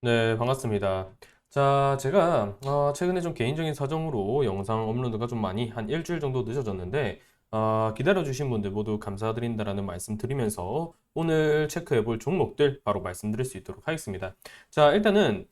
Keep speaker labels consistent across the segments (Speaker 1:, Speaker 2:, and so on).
Speaker 1: 네, 반갑습니다. 자, 제가 최근에 좀 개인적인 사정으로 영상 업로드가 좀 많이 한 일주일 정도 늦어졌는데 기다려주신 분들 모두 감사드린다라는 말씀 드리면서 오늘 체크해 볼 종목들 바로 말씀드릴 수 있도록 하겠습니다. 자, 일단은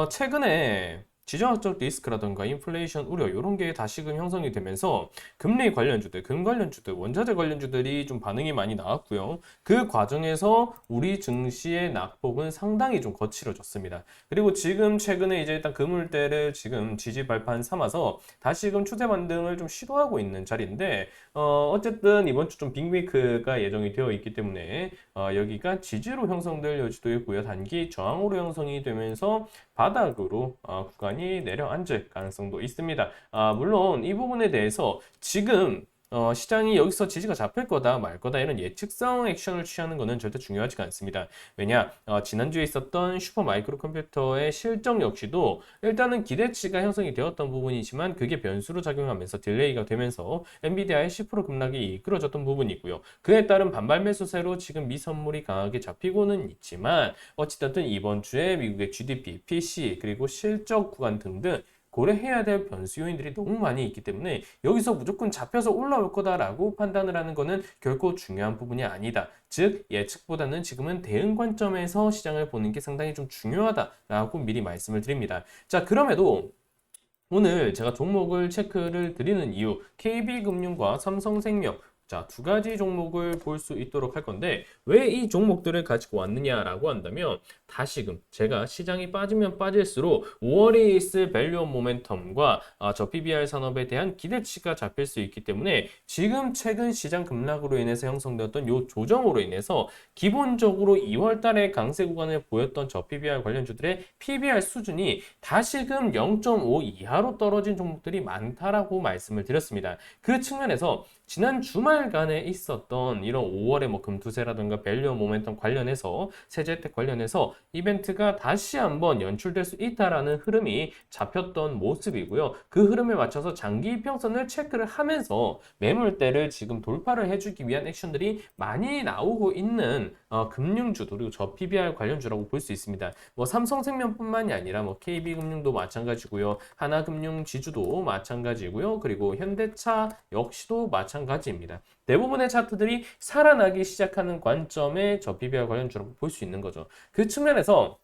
Speaker 1: 최근에 지정학적 리스크라든가 인플레이션 우려 이런 게 다시금 형성이 되면서 금리 관련주들, 금 관련주들, 원자재 관련주들이 좀 반응이 많이 나왔고요. 그 과정에서 우리 증시의 낙폭은 상당히 좀 거칠어졌습니다. 그리고 지금 최근에 이제 일단 그물대를 지금 지지 발판 삼아서 다시금 추세 반등을 좀 시도하고 있는 자리인데 어쨌든 이번 주 좀 빅위크가 예정이 되어 있기 때문에 여기가 지지로 형성될 여지도 있고요. 단기 저항으로 형성이 되면서 바닥으로 구간이 내려앉을 가능성도 있습니다. 물론 이 부분에 대해서 지금 시장이 여기서 지지가 잡힐 거다 말 거다 이런 예측성 액션을 취하는 것은 절대 중요하지가 않습니다. 왜냐 지난주에 있었던 슈퍼 마이크로 컴퓨터의 실적 역시도 일단은 기대치가 형성이 되었던 부분이지만 그게 변수로 작용하면서 딜레이가 되면서 엔비디아의 10% 급락이 이끌어졌던 부분이고요. 그에 따른 반발 매수세로 지금 미선물이 강하게 잡히고는 있지만 어찌됐든 이번 주에 미국의 GDP, PC 그리고 실적 구간 등등 고려해야 될 변수 요인들이 너무 많이 있기 때문에 여기서 무조건 잡혀서 올라올 거다라고 판단을 하는 것은 결코 중요한 부분이 아니다. 즉 예측보다는 지금은 대응 관점에서 시장을 보는 게 상당히 좀 중요하다라고 미리 말씀을 드립니다. 자, 그럼에도 오늘 제가 종목을 체크를 드리는 이유, KB금융과 삼성생명, 자, 두 가지 종목을 볼 수 있도록 할 건데, 왜 이 종목들을 가지고 왔느냐라고 한다면, 다시금 제가 시장이 빠지면 빠질수록 5월에 있을 밸류업 모멘텀과 저 PBR 산업에 대한 기대치가 잡힐 수 있기 때문에 지금 최근 시장 급락으로 인해서 형성되었던 이 조정으로 인해서 기본적으로 2월 달에 강세 구간을 보였던 저 PBR 관련주들의 PBR 수준이 다시금 0.5 이하로 떨어진 종목들이 많다라고 말씀을 드렸습니다. 그 측면에서 지난 주말간에 있었던 이런 5월의 뭐 금투세라든가 밸류업 모멘텀 관련해서 세제 혜택 관련해서 이벤트가 다시 한번 연출될 수 있다라는 흐름이 잡혔던 모습이고요. 그 흐름에 맞춰서 장기 이평선을 체크를 하면서 매물대를 지금 돌파를 해주기 위한 액션들이 많이 나오고 있는 금융주 그리고 저 PBR 관련주라고 볼 수 있습니다. 뭐 삼성생명뿐만이 아니라 뭐 KB금융도 마찬가지고요. 하나금융 지주도 마찬가지고요. 그리고 현대차 역시도 마찬가지입니다. 대부분의 차트들이 살아나기 시작하는 관점에 저 PBR 관련주라고 볼 수 있는 거죠. 그 측면에서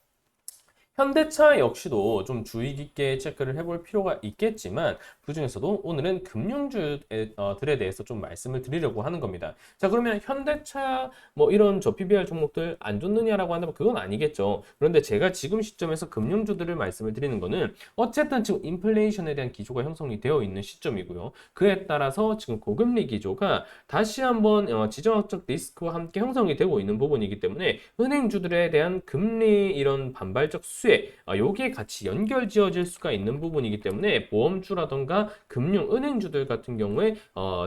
Speaker 1: 현대차 역시도 좀 주의 깊게 체크를 해볼 필요가 있겠지만 그중에서도 오늘은 금융주들에 대해서 좀 말씀을 드리려고 하는 겁니다. 자, 그러면 현대차 뭐 이런 저 PBR 종목들 안 좋느냐라고 한다면 그건 아니겠죠. 그런데 제가 지금 시점에서 금융주들을 말씀을 드리는 거는 어쨌든 지금 인플레이션에 대한 기조가 형성이 되어 있는 시점이고요. 그에 따라서 지금 고금리 기조가 다시 한번 지정학적 리스크와 함께 형성이 되고 있는 부분이기 때문에 은행주들에 대한 금리 이런 반발적 수혜 요게 같이 연결 지어질 수가 있는 부분이기 때문에 보험주라던가 금융 은행주들 같은 경우에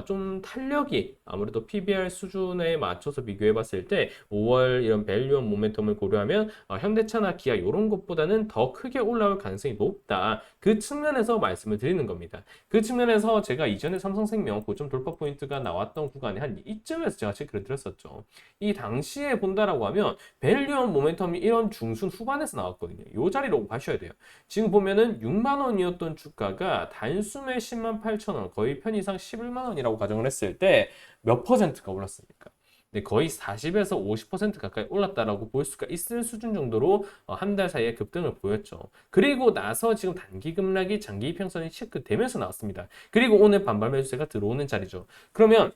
Speaker 1: 좀 탄력이 아무래도 PBR 수준에 맞춰서 비교해 봤을 때 5월 이런 밸류업 모멘텀을 고려하면 현대차나 기아 이런 것보다는 더 크게 올라올 가능성이 높다. 그 측면에서 말씀을 드리는 겁니다. 그 측면에서 제가 이전에 삼성생명 고점 돌파 포인트가 나왔던 구간에 한 이쯤에서 제가 체크를 드렸었죠. 이 당시에 본다라고 하면 밸류업 모멘텀이 이런 중순 후반에서 나왔거든요. 이 자리로 가셔야 돼요. 지금 보면은 6만 원이었던 주가가 단숨에 10만 8천 원, 거의 편의상 11만 원이라고 가정을 했을 때 몇 퍼센트가 올랐습니까? 네, 거의 40에서 50% 가까이 올랐다라고 볼 수가 있을 수준 정도로 한 달 사이에 급등을 보였죠. 그리고 나서 지금 단기 급락이 장기 이평선이 체크되면서 나왔습니다. 그리고 오늘 반발 매수세가 들어오는 자리죠. 그러면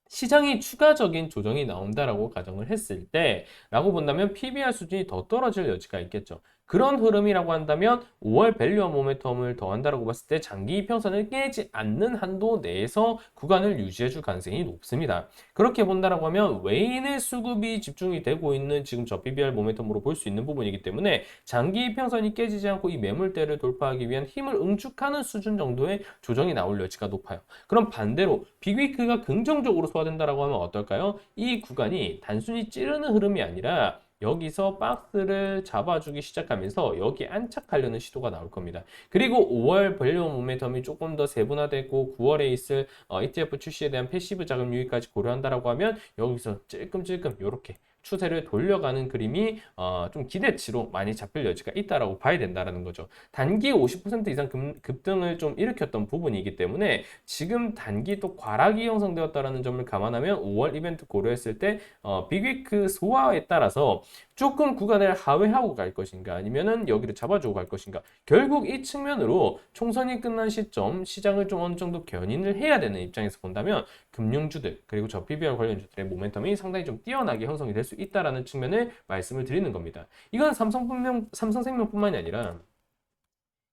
Speaker 1: 시장이 추가적인 조정이 나온다라고 가정을 했을 때라고 본다면 PBR 수준이 더 떨어질 여지가 있겠죠. 그런 흐름이라고 한다면 5월 밸류업 모멘텀을 더한다라고 봤을 때 장기 이평선을 깨지 않는 한도 내에서 구간을 유지해줄 가능성이 높습니다. 그렇게 본다라고 하면 외인의 수급이 집중이 되고 있는 지금 저 PBR 모멘텀으로 볼 수 있는 부분이기 때문에 장기 이평선이 깨지지 않고 이 매물대를 돌파하기 위한 힘을 응축하는 수준 정도의 조정이 나올 여지가 높아요. 그럼 반대로 빅위크가 긍정적으로 소화된다라고 하면 어떨까요? 이 구간이 단순히 찌르는 흐름이 아니라 여기서 박스를 잡아주기 시작하면서 여기 안착하려는 시도가 나올 겁니다. 그리고 5월 밸류 모멘텀이 조금 더 세분화되고 9월에 있을 ETF 출시에 대한 패시브 자금 유입까지 고려한다라고 하면 여기서 찔끔찔끔 이렇게 추세를 돌려가는 그림이 좀 기대치로 많이 잡힐 여지가 있다라고 봐야 된다라는 거죠. 단기 50% 이상 급등을 좀 일으켰던 부분이기 때문에 지금 단기 또 과락이 형성되었다라는 점을 감안하면 5월 이벤트 고려했을 때 빅위크 소화에 따라서 조금 구간을 하회하고 갈 것인가 아니면은 여기를 잡아주고 갈 것인가, 결국 이 측면으로 총선이 끝난 시점 시장을 좀 어느 정도 견인을 해야 되는 입장에서 본다면 금융주들 그리고 저 PBR 관련주들의 모멘텀이 상당히 좀 뛰어나게 형성이 될 수 있다라는 측면을 말씀을 드리는 겁니다. 이건 삼성생명뿐만이 아니라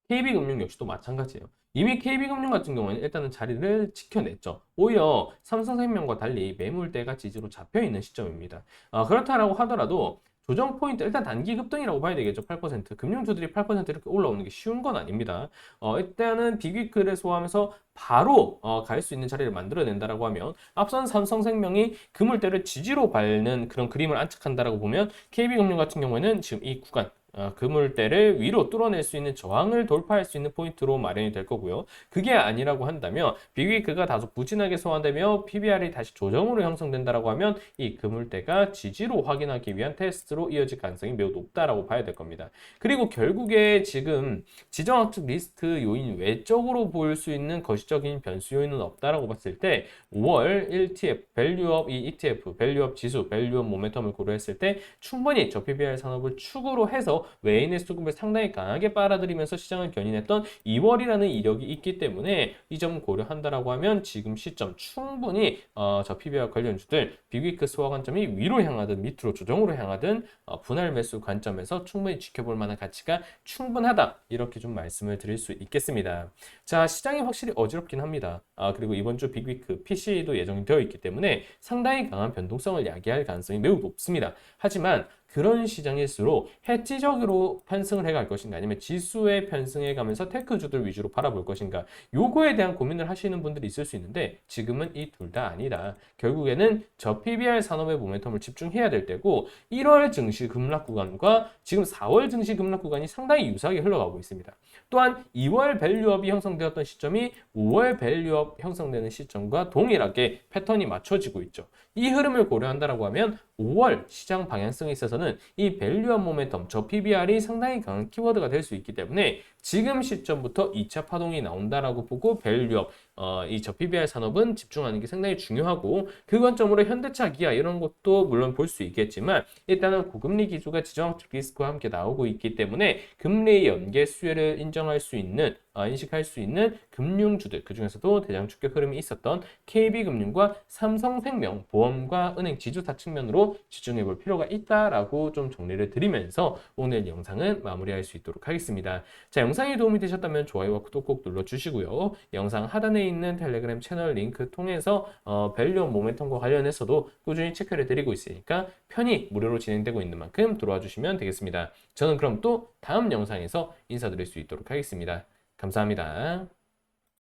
Speaker 1: KB금융 역시도 마찬가지예요. 이미 KB금융 같은 경우에는 일단은 자리를 지켜냈죠. 오히려 삼성생명과 달리 매물대가 지지로 잡혀있는 시점입니다. 그렇다라고 하더라도 조정 포인트, 일단 단기 급등이라고 봐야 되겠죠. 8%. 금융주들이 8% 이렇게 올라오는 게 쉬운 건 아닙니다. 일단은 빅위크를 소화하면서 바로 갈 수 있는 자리를 만들어낸다라고 하면 앞선 삼성생명이 그물대를 지지로 밟는 그런 그림을 안착한다라고 보면 KB금융 같은 경우에는 지금 이 구간 그물대를 위로 뚫어낼 수 있는 저항을 돌파할 수 있는 포인트로 마련이 될 거고요. 그게 아니라고 한다면 빅위크가 다소 부진하게 소화되며 PBR이 다시 조정으로 형성된다라고 하면 이 그물대가 지지로 확인하기 위한 테스트로 이어질 가능성이 매우 높다라고 봐야 될 겁니다. 그리고 결국에 지금 지정학적 리스크 요인 외적으로 보일 수 있는 거시적인 변수 요인은 없다라고 봤을 때 5월 1TF, 밸류업 이 ETF, 밸류업 지수, 밸류업 모멘텀을 고려했을 때 충분히 저 PBR 산업을 축으로 해서 외인의 수급을 상당히 강하게 빨아들이면서 시장을 견인했던 2월이라는 이력이 있기 때문에 이 점 고려한다라고 하면 지금 시점 충분히 저 PBR 관련주들 빅위크 소화 관점이 위로 향하든 밑으로 조정으로 향하든 분할 매수 관점에서 충분히 지켜볼 만한 가치가 충분하다, 이렇게 좀 말씀을 드릴 수 있겠습니다. 자, 시장이 확실히 어지럽긴 합니다. 그리고 이번 주 빅위크 PC도 예정이 되어 있기 때문에 상당히 강한 변동성을 야기할 가능성이 매우 높습니다. 하지만 그런 시장일수록 해지적으로 편승을 해갈 것인가 아니면 지수에 편승해 가면서 테크주들 위주로 바라볼 것인가, 요거에 대한 고민을 하시는 분들이 있을 수 있는데 지금은 이 둘 다 아니다. 결국에는 저 PBR 산업의 모멘텀을 집중해야 될 때고 1월 증시 급락 구간과 지금 4월 증시 급락 구간이 상당히 유사하게 흘러가고 있습니다. 또한 2월 밸류업이 형성되었던 시점이 5월 밸류업 형성되는 시점과 동일하게 패턴이 맞춰지고 있죠. 이 흐름을 고려한다라고 하면 5월 시장 방향성에 있어서는 이 밸류업 모멘텀, 저 PBR이 상당히 강한 키워드가 될 수 있기 때문에 지금 시점부터 2차 파동이 나온다라고 보고 밸류업, 이 저 PBR 산업은 집중하는 게 상당히 중요하고, 그 관점으로 현대차, 기아 이런 것도 물론 볼 수 있겠지만 일단은 고금리 기조가 지정학적 리스크와 함께 나오고 있기 때문에 금리 연계 수혜를 인정할 수 있는 인식할 수 있는 금융주들, 그 중에서도 대장 축격 흐름이 있었던 KB금융과 삼성생명, 보험과 은행 지주사 측면으로 집중해 볼 필요가 있다라고 좀 정리를 드리면서 오늘 영상은 마무리할 수 있도록 하겠습니다. 자, 영상이 도움이 되셨다면 좋아요와 구독 꼭 눌러주시고요. 영상 하단에 있는 텔레그램 채널 링크 통해서 밸류업 모멘텀과 관련해서도 꾸준히 체크를 드리고 있으니까 편히 무료로 진행되고 있는 만큼 들어와 주시면 되겠습니다. 저는 그럼 또 다음 영상에서 인사드릴 수 있도록 하겠습니다. 감사합니다.